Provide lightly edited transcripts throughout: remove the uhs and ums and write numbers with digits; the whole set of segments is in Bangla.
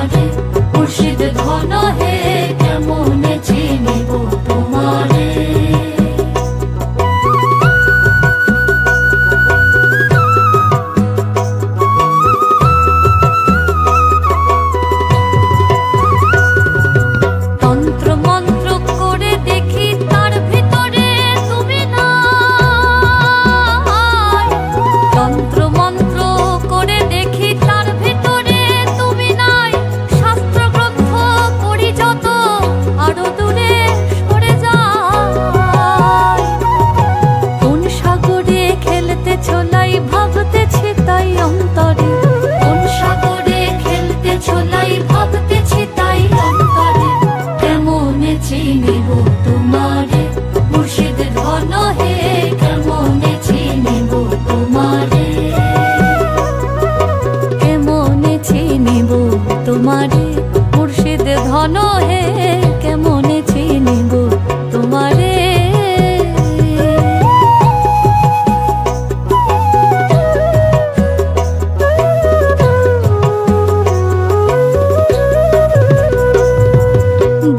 তোমারে মুর্শিদ ধন হে কেমনে চিনিব তোমারে। তন্ত্র মন্ত্র করে দেখি তার ভিতরে তুমি নাই, তন্ত্র মন্ত্র করে দেখি তার ভিতরে তুমি নাই। শাস্ত্র গ্রন্থ পড়ি যত আরো দূরে সরে যায়। কোন সাগরে খেলতেছ লাই ভাবতেছি তাই অন্তরে, কোন সাগরে খেলতেছ লাই ভাবতেছি তাই অন্তরে। কেমনে চিনিব তোমারে মুর্শিদ ধন হে কেমনে চিনিব তোমারে। কেমনে চিনিব তোমারে মুর্শিদ ধন হে কেমনে চিনিব তোমারে।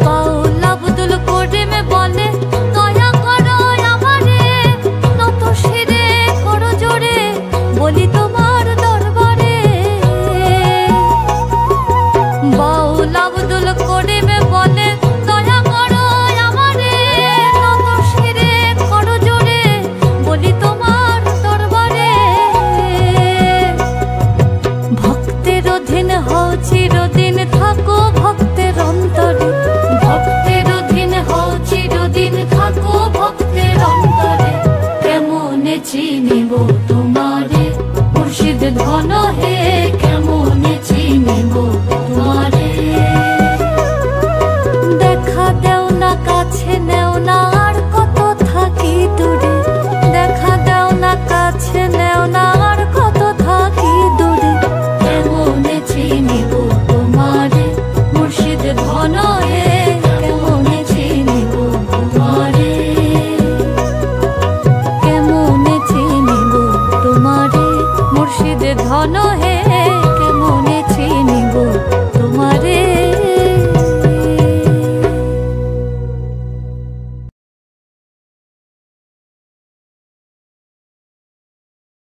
বাউল আব্দুল করিম বলে দয়া করো আমারে, নত শিরে করো জোরে বলি তোমার দরবারে। বাউল আব্দুল করিম বলে দয়া করো আমারে, নত শিরে করো জোরে বলি তোমার দরবারে। ভক্তের অধীন হও চিরদিন থাকো ভক্তের অন্তরে, ভক্তের অধীন হও চিরদিন থাকো ভক্তের অন্তরে। কেমনে চিনিব তোমারে মুর্শিদ ধন হে কেমনে চিনিব তোমারে। দেখা দেও না কাছে নেও না আর কত থাকি দূরে, দেখা দেও না কাছে নেও না আর কত থাকি দূরে। কেমনে চিনিব তোমারে মুর্শিদ ধন হে কেমনে চিনিব তোমারে। কেমনে চিনিব তোমারে মুর্শিদ ধন হে